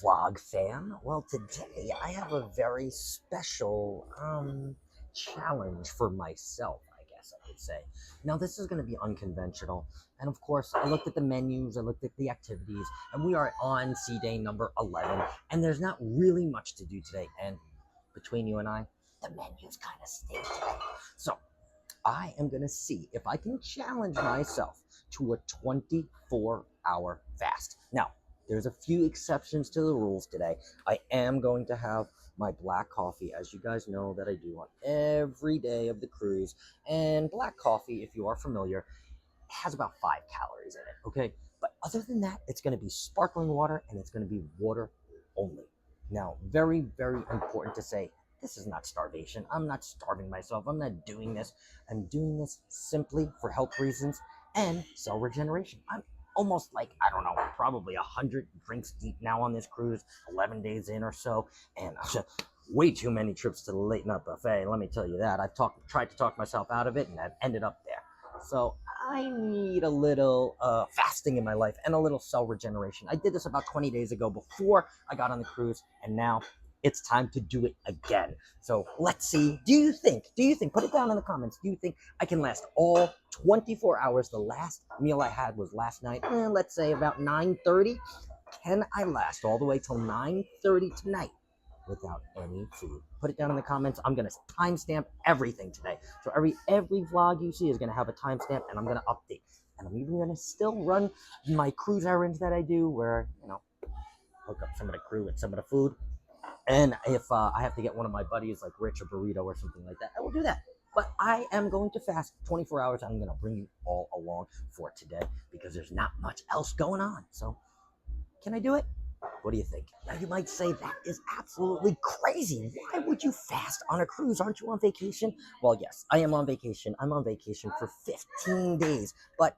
vlog fam? Well, today I have a very special challenge for myself, I guess I could say. Now, this is going to be unconventional, and of course, I looked at the menus, I looked at the activities, and we are on sea day number 11, and there's not really much to do today. And between you and I, the menus kind of stink today. So I am going to see if I can challenge myself to a 24-hour fast. Now, there's a few exceptions to the rules today. I am going to have my black coffee, as you guys know that I do on every day of the cruise. And black coffee, if you are familiar, has about 5 calories in it, okay? But other than that, it's going to be sparkling water, and it's going to be water only. Now, very, very important to say, this is not starvation. I'm not starving myself. I'm not doing this. I'm doing this simply for health reasons and cell regeneration. I'm almost like, I don't know, probably 100 drinks deep now on this cruise, 11 days in or so, and way too many trips to the late night buffet. Let me tell you that. I've tried to talk myself out of it, and I've ended up there. So I need a little fasting in my life and a little cell regeneration. I did this about 20 days ago before I got on the cruise, and now it's time to do it again. So let's see. Do you think, put it down in the comments, do you think I can last all 24 hours? The last meal I had was last night, let's say about 9:30. Can I last all the way till 9:30 tonight without any food? Put it down in the comments. I'm gonna timestamp everything today. So every vlog you see is gonna have a timestamp, and I'm gonna update. And I'm even gonna still run my cruise errands that I do, where, you know, hook up some of the crew with some of the food. And if I have to get one of my buddies, like Rich, a burrito or something like that, I will do that. But I am going to fast 24 hours. I'm going to bring you all along for today because there's not much else going on. So can I do it? What do you think? Now, you might say that is absolutely crazy. Why would you fast on a cruise? Aren't you on vacation? Well, yes, I am on vacation. I'm on vacation for 15 days. But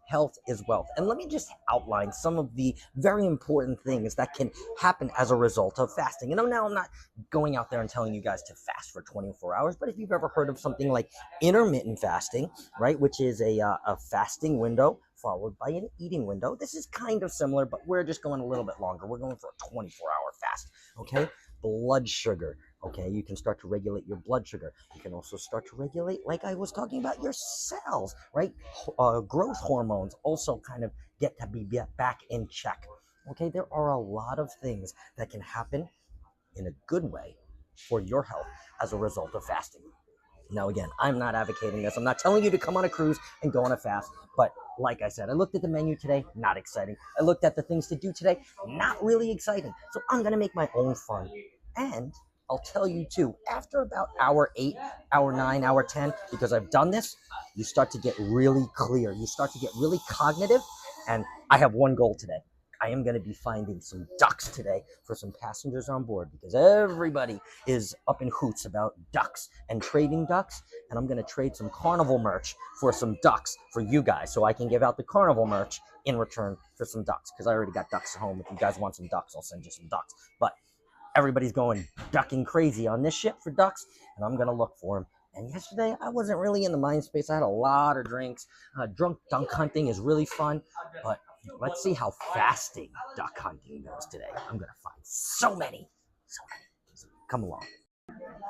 health is wealth. And let me just outline some of the very important things that can happen as a result of fasting. And now I'm not going out there and telling you guys to fast for 24 hours, but if you've ever heard of something like intermittent fasting, right, which is a fasting window followed by an eating window. This is kind of similar, but we're just going a little bit longer. We're going for a 24-hour fast, okay? Blood sugar. Okay, you can start to regulate your blood sugar. You can also start to regulate, like I was talking about, your cells, right? Growth hormones also kind of get to be back in check. Okay, there are a lot of things that can happen in a good way for your health as a result of fasting. Now, again, I'm not advocating this. I'm not telling you to come on a cruise and go on a fast. But like I said, I looked at the menu today, not exciting. I looked at the things to do today, not really exciting. So I'm going to make my own fun. And I'll tell you too, after about hour 8, hour 9, hour 10, because I've done this, you start to get really clear. You start to get really cognitive. And I have one goal today. I am going to be finding some ducks today for some passengers on board, because everybody is up in hoots about ducks and trading ducks. And I'm going to trade some Carnival merch for some ducks for you guys, so I can give out the Carnival merch in return for some ducks, because I already got ducks at home. If you guys want some ducks, I'll send you some ducks. But everybody's going ducking crazy on this ship for ducks, and I'm going to look for them. And yesterday, I wasn't really in the mind space. I had a lot of drinks. Drunk dunk hunting is really fun, but let's see how fasting duck hunting goes today. I'm going to find so many. So come along.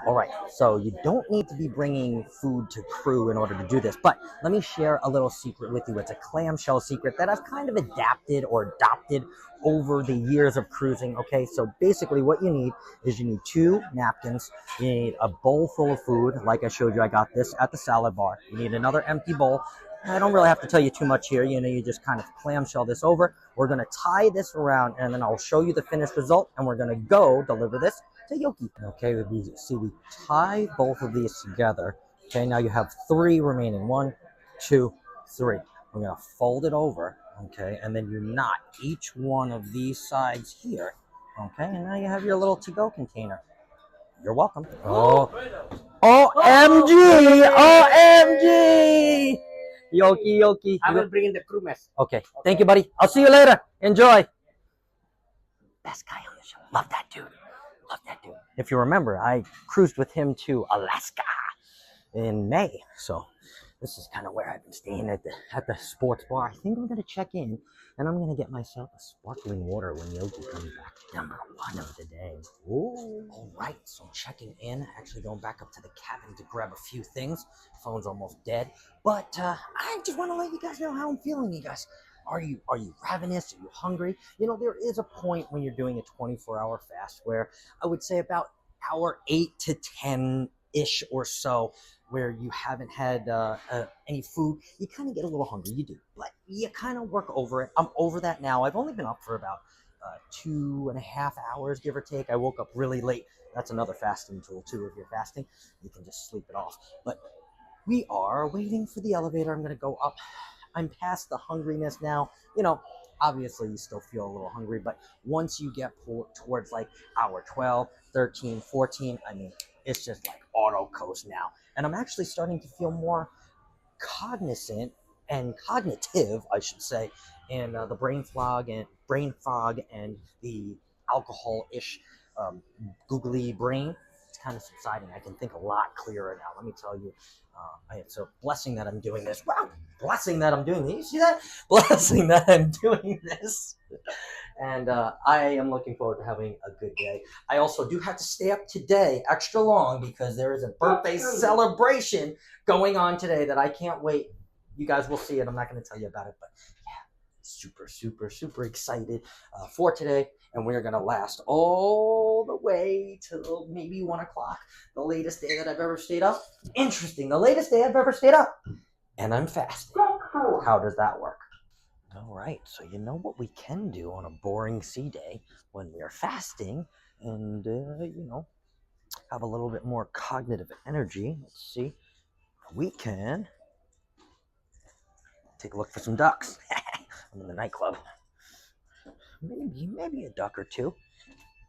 All right, so you don't need to be bringing food to crew in order to do this, but let me share a little secret with you. It's a clamshell secret that I've kind of adapted or adopted over the years of cruising, okay? So basically what you need is you need 2 napkins, you need a bowl full of food, like I showed you. I got this at the salad bar. You need another empty bowl. I don't really have to tell you too much here. You know, you just kind of clamshell this over. We're going to tie this around, and then I'll show you the finished result, and we're going to go deliver this to Yoki. Okay, we tie both of these together. Okay, now you have 3 remaining. 1, 2, 3. We're going to fold it over, okay, and then you knot each one of these sides here. Okay, and now you have your little to-go container. You're welcome. Oh, OMG! OMG! Yoki. I will bring in the crew mess. Okay. Thank you, buddy. I'll see you later. Enjoy. Best guy on the show. Love that dude. If you remember, I cruised with him to Alaska in May. So This is kind of where I've been staying at the sports bar. I think I'm gonna check in, and I'm gonna get myself a sparkling water when Yogi comes back. Number one of the day. Ooh. All right, so I'm checking in. Actually going back up to the cabin to grab a few things. Phone's almost dead, but I just want to let you guys know how I'm feeling. You guys, are you ravenous? Are you hungry? You know, there is a point when you're doing a 24-hour fast where I would say about hour 8 to 10 ish or so, where you haven't had any food, you kind of get a little hungry. You do, but you kind of work over it. I'm over that now. I've only been up for about 2.5 hours, give or take. I woke up really late. That's another fasting tool too. If you're fasting, you can just sleep it off. But we are waiting for the elevator. I'm going to go up. I'm past the hungriness now. You know, obviously you still feel a little hungry, but once you get towards like hour 12, 13, 14, I mean, it's just like auto coast now. And I'm actually starting to feel more cognizant and cognitive, I should say, and the brain fog and the alcohol-ish googly brain. It's kind of subsiding. I can think a lot clearer now. Let me tell you, it's a blessing that I'm doing this. Wow, blessing that I'm doing this. You see that? Blessing that I'm doing this. And I am looking forward to having a good day. I also do have to stay up today extra long because there is a birthday celebration going on today that I can't wait. You guys will see it. I'm not going to tell you about it, but yeah, super, super, super excited for today. And we're going to last all the way till maybe 1 o'clock. The latest day that I've ever stayed up. Interesting. The latest day I've ever stayed up. And I'm fasting. How does that work? All right, so you know what we can do on a boring sea day when we are fasting and, you know, have a little bit more cognitive energy. Let's see. We can take a look for some ducks. I'm in the nightclub. Maybe a duck or two.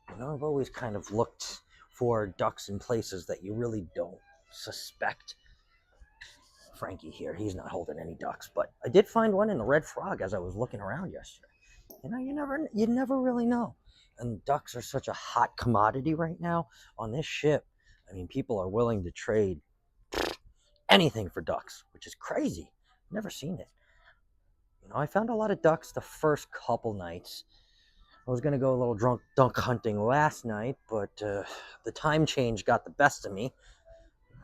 You know, I've always kind of looked for ducks in places that you really don't suspect. Frankie here, he's not holding any ducks, but I did find one in the Red Frog as I was looking around yesterday. You know, you never really know. And ducks are such a hot commodity right now on this ship. I mean, people are willing to trade anything for ducks, which is crazy. Never seen it. You know, I found a lot of ducks the first couple nights. I was going to go a little duck hunting last night, but the time change got the best of me.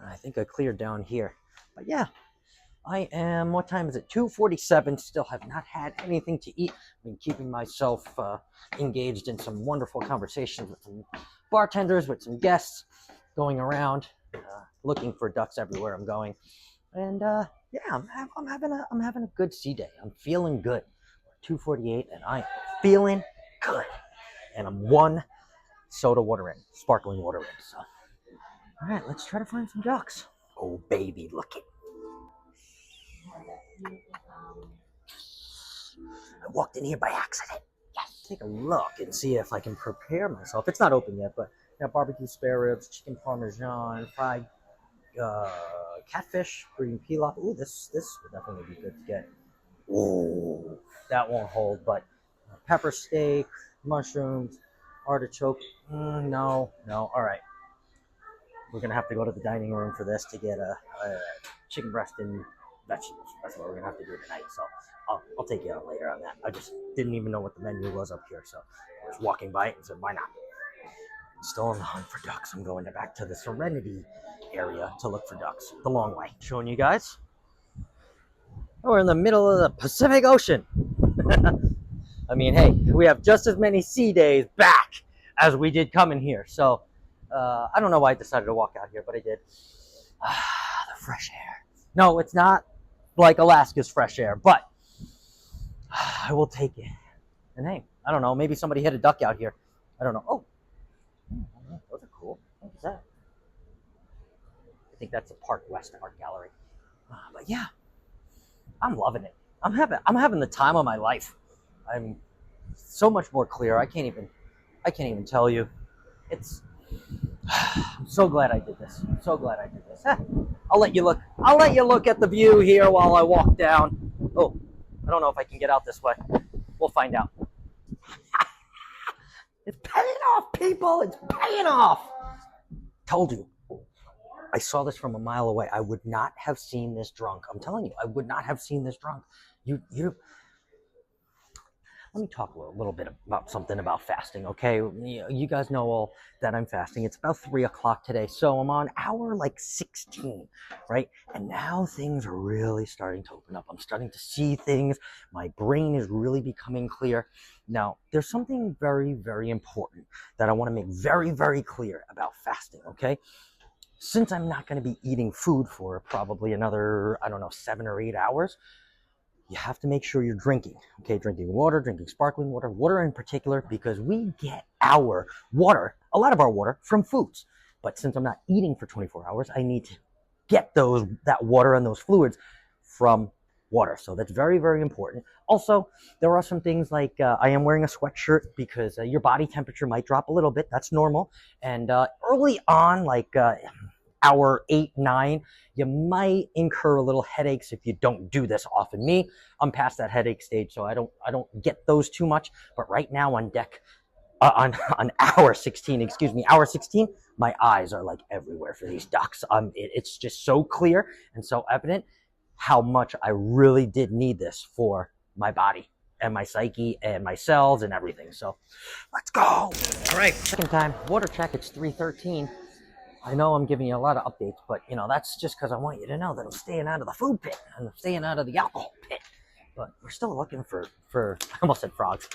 I think I cleared down here. But yeah, I am, what time is it? 2:47, still have not had anything to eat. I've been keeping myself engaged in some wonderful conversations with some bartenders, with some guests, going around, looking for ducks everywhere I'm going. And yeah, I'm having a good sea day. I'm feeling good. 2:48, and I am feeling good. And I'm one soda water in, sparkling water in. So, all right, let's try to find some ducks. Oh, baby, look it. I walked in here by accident. Yes. Take a look and see if I can prepare myself. It's not open yet, but barbecue spare ribs, chicken parmesan, fried catfish, green pilaf. Ooh, this would definitely be good to get. Ooh, that won't hold, but pepper steak, mushrooms, artichoke. No. All right. We're going to have to go to the dining room for this to get a chicken breast and vegetables. That's what we're going to have to do tonight. So I'll take you out later on that. I just didn't even know what the menu was up here. So I was walking by it and said, why not? I'm still on the hunt for ducks. I'm going back to the Serenity area to look for ducks. The long way. Showing you guys. We're in the middle of the Pacific Ocean. I mean, hey, we have just as many sea days back as we did coming here. So I don't know why I decided to walk out here, but I did. The fresh air. No, it's not like Alaska's fresh air, but I will take it. And hey, I don't know, maybe somebody hit a duck out here. I don't know. Oh, those are cool. What is that? I think that's a Park West art gallery. But yeah, I'm loving it. I'm having the time of my life. I'm so much more clear. I can't even tell you. I'm so glad I did this. I'm so glad I did this. I'll let you look at the view here while I walk down. Oh, I don't know if I can get out this way. We'll find out. It's paying off, people. It's paying off. Told you. I saw this from a mile away. I would not have seen this drunk. I'm telling you, I would not have seen this drunk. You Let me talk a little bit about something about fasting, okay? You guys know all that I'm fasting. It's about 3 o'clock today, so I'm on hour like 16, right? And now things are really starting to open up. I'm starting to see things. My brain is really becoming clear. Now, there's something very, very important that I want to make very, very clear about fasting, okay? Since I'm not going to be eating food for probably another, I don't know, 7 or 8 hours, you have to make sure you're drinking, okay? Drinking water, drinking sparkling water, water in particular, because we get our water, a lot of our water, from foods. But since I'm not eating for 24 hours, I need to get that water and those fluids from water. So that's very, very important. Also, there are some things like I am wearing a sweatshirt because your body temperature might drop a little bit. That's normal. And early on, like hour 8, 9, you might incur a little headaches if you don't do this often. Me, I'm past that headache stage, so I don't get those too much. But right now on deck, on hour 16, hour 16, my eyes are like everywhere for these ducks. It's just so clear and so evident how much I really did need this for my body and my psyche and my cells and everything. So let's go. All right, second time, water check, it's 3:13. I know I'm giving you a lot of updates, but that's just because I want you to know that I'm staying out of the food pit and I'm staying out of the alcohol pit. But we're still looking for I almost said frogs.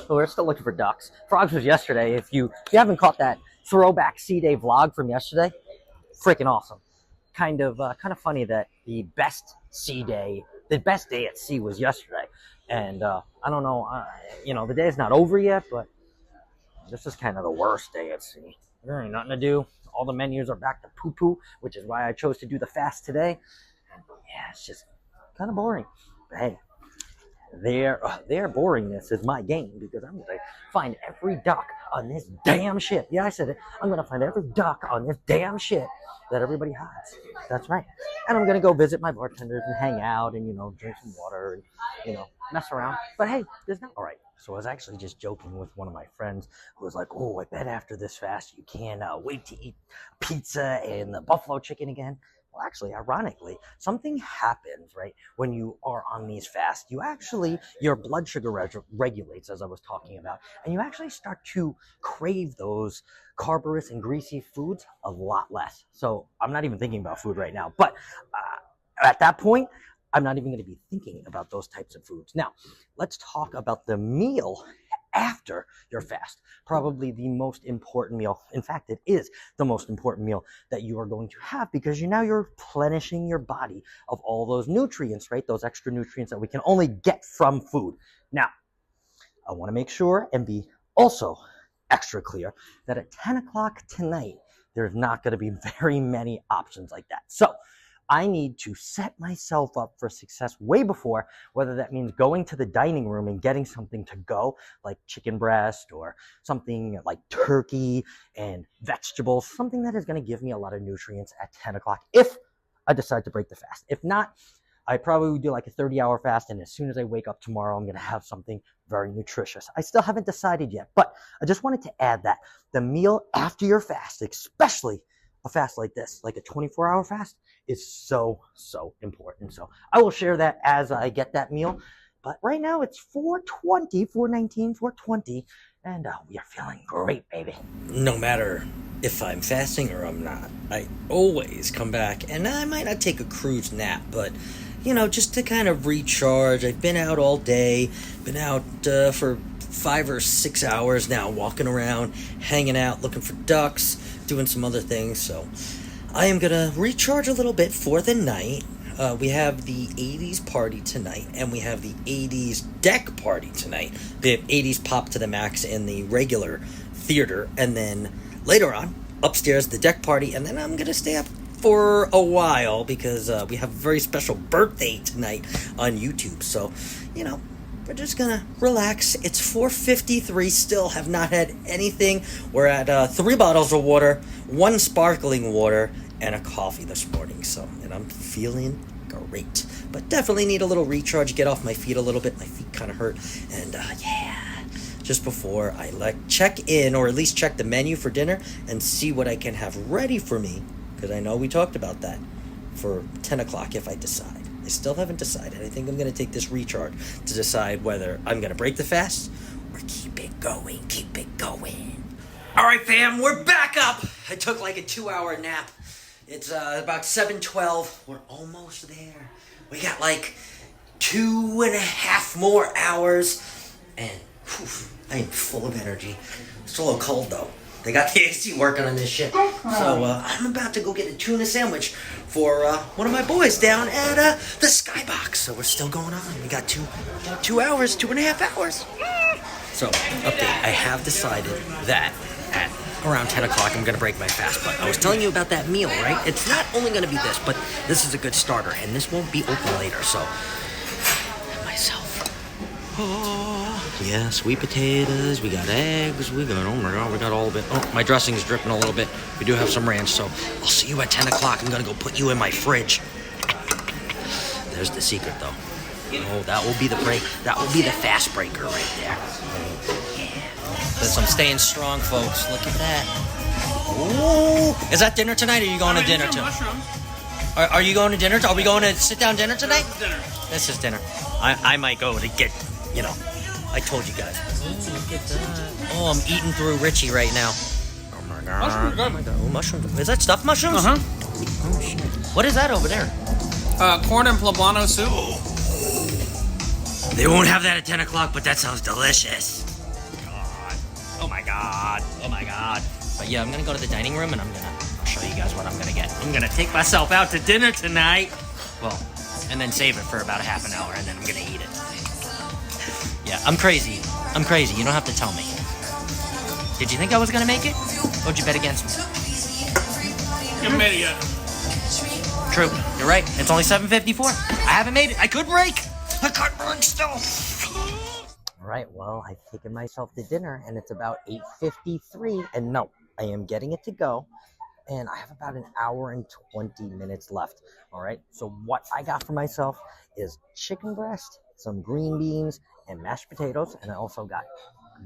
We're still looking for ducks. Frogs was yesterday. If you haven't caught that throwback sea day vlog from yesterday, freaking awesome. Kind of funny that the best day at sea was yesterday. And I don't know, the day's not over yet, but this is kind of the worst day at sea. There ain't nothing to do. All the menus are back to poo-poo, which is why I chose to do the fast today. And yeah, it's just kind of boring. But hey, their boringness is my game, because I'm going to find every duck on this damn ship. Yeah, I said it. I'm going to find every duck on this damn ship that everybody hides. That's right. And I'm going to go visit my bartenders and hang out and, drink some water and, mess around. But hey, there's no... All right. So I was actually just joking with one of my friends who was like, oh, I bet after this fast you can't wait to eat pizza and the buffalo chicken again. Well, actually, ironically, something happens, right? When you are on these fasts, your blood sugar regulates, as I was talking about, and you actually start to crave those carbohydrates and greasy foods a lot less. So I'm not even thinking about food right now, but at that point, I'm not even going to be thinking about those types of foods. Now, let's talk about the meal after your fast. Probably the most important meal. In fact, it is the most important meal that you are going to have, because you're replenishing your body of all those nutrients, right? Those extra nutrients that we can only get from food. Now, I want to make sure and be also extra clear that at 10 o'clock tonight, there's not going to be very many options like that. So I need to set myself up for success way before, whether that means going to the dining room and getting something to go, like chicken breast or something like turkey and vegetables, something that is going to give me a lot of nutrients at 10 o'clock if I decide to break the fast. If not, I probably would do like a 30-hour fast, and as soon as I wake up tomorrow, I'm going to have something very nutritious. I still haven't decided yet, but I just wanted to add that the meal after your fast, especially a fast like this, like a 24-hour fast, is so, so important. So I will share that as I get that meal. But right now it's 4:20, and we are feeling great, baby. No matter if I'm fasting or I'm not, I always come back, and I might not take a cruise nap, but just to kind of recharge. I've been out all day, been out for 5 or 6 hours now, walking around, hanging out, looking for ducks, doing some other things. So I am gonna recharge a little bit for the night. We have the 80s party tonight, and we have the 80s deck party tonight. The 80s pop to the max in the regular theater, and then later on upstairs the deck party, and then I'm gonna stay up for a while because we have a very special birthday tonight on YouTube. So we're just gonna relax. It's 4:53, still have not had anything. We're at 3 bottles of water, 1 sparkling water, and a coffee this morning. And I'm feeling great, but definitely need a little recharge, get off my feet a little bit. My feet kind of hurt, and just before I check in, or at least check the menu for dinner and see what I can have ready for me because I know we talked about that for 10 o'clock if I decide. I still haven't decided. I think I'm going to take this recharge to decide whether I'm going to break the fast or keep it going. Keep it going. All right, fam, we're back up. I took like a 2-hour nap. It's about 7:12. We're almost there. We got like 2.5 more hours, and whew, I am full of energy. It's a little cold though. They got the AC working on this shit. So I'm about to go get a tuna sandwich for one of my boys down at the Skybox. So we're still going on. We got 2 hours, 2.5 hours. So, update. I have decided that at around 10 o'clock I'm going to break my fast. But I was telling you about that meal, right? It's not only going to be this, but this is a good starter. And this won't be open later, so... myself. Oh, yeah, sweet potatoes, we got eggs, we got, oh my God, we got all of it. Oh, my dressing is dripping a little bit. We do have some ranch, so I'll see you at 10 o'clock. I'm going to go put you in my fridge. There's the secret, though. Oh, that will be the break. That will be the fast breaker right there. Listen, I'm staying strong, folks. Look at that. Ooh. Is that dinner tonight, or are you going to dinner too? Are you going to dinner? Are we going to sit-down dinner tonight? Dinner. This is dinner. I might go to get, you know, I told you guys. Oh, look at that. Oh, I'm eating through Richie right now. Oh, my God. Mushrooms are good. Oh, my God. Oh, mushrooms. Is that stuffed mushrooms? Uh-huh. Oh, shit. What is that over there? Corn and poblano soup. They won't have that at 10 o'clock, but that sounds delicious. Oh my God. Oh my God. But yeah, I'm gonna go to the dining room and I'll show you guys what I'm gonna get. I'm gonna take myself out to dinner tonight. Well, and then save it for about a half an hour and then I'm gonna eat it. Yeah, I'm crazy. I'm crazy. You don't have to tell me. Did you think I was gonna make it? Or did you bet against me? You haven't made it yet. True. You're right. It's only 7:54. I haven't made it. I could break. I could break still. All right. Well, I've taken myself to dinner, and it's about 8:53. And no, I am getting it to go, and I have about an hour and 20 minutes left. All right. So what I got for myself is chicken breast, some green beans, and mashed potatoes, and I also got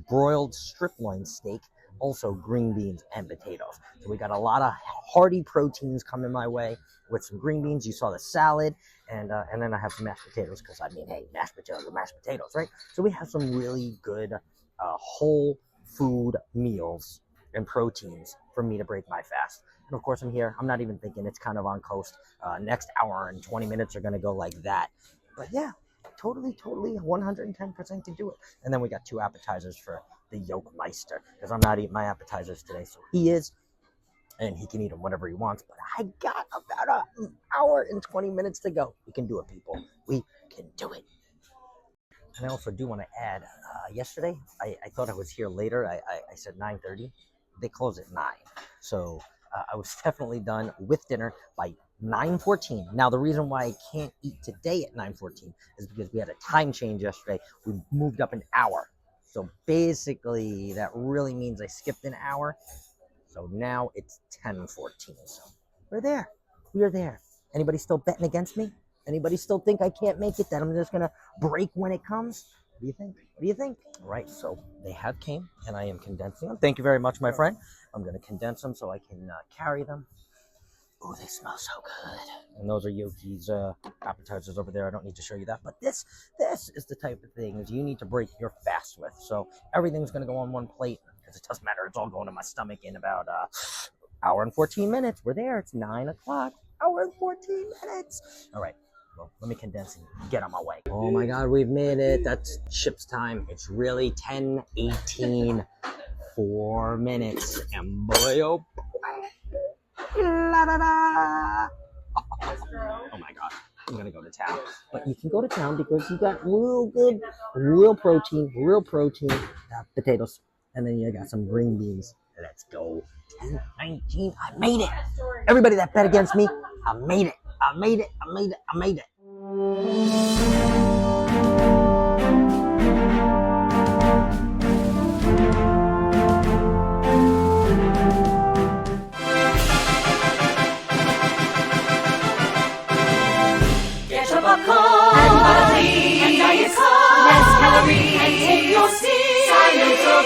broiled strip loin steak, also green beans and potatoes. So we got a lot of hearty proteins coming my way with some green beans. You saw the salad, and then I have some mashed potatoes because, I mean, hey, mashed potatoes are mashed potatoes, right? So we have some really good whole food meals and proteins for me to break my fast. And of course, I'm here. I'm not even thinking. It's kind of on coast. Next hour and 20 minutes are going to go like that. But yeah, totally 110% can do it. And then we got 2 appetizers for the Yolkmeister because I'm not eating my appetizers today, so he is, and he can eat them whatever he wants. But I got about an hour and 20 minutes to go. We can do it, people. We can do it. And I also do want to add, yesterday I thought I was here later. I said 9:30. They close at 9, so I was definitely done with dinner by 9:14. Now, the reason why I can't eat today at 9:14 is because we had a time change yesterday. We moved up an hour. So basically, that really means I skipped an hour. So now it's 10:14. So we're there. We are there. Anybody still betting against me? Anybody still think I can't make it, that I'm just going to break when it comes? What do you think? What do you think? All right, so they have came, and I am condensing them. Thank you very much, my friend. I'm going to condense them so I can carry them. Oh, they smell so good. And those are Yoki's appetizers over there. I don't need to show you that. But this is the type of things you need to break your fast with. So everything's going to go on one plate because it doesn't matter. It's all going to my stomach in about hour and 14 minutes. We're there. It's 9 o'clock. Hour and 14 minutes. All right. Well, let me condense and get on my way. Oh, my God. We've made it. That's ship's time. It's really 10:18. 4 minutes. And boy, oh boy. La, da, da. Oh my God, I'm gonna go to town. But you can go to town because you got real protein, potatoes, and then you got some green beans. Let's go. 10:19. I made it. Everybody that bet against me, I made it. I made it. And diet less calories, and take your seat. Silence of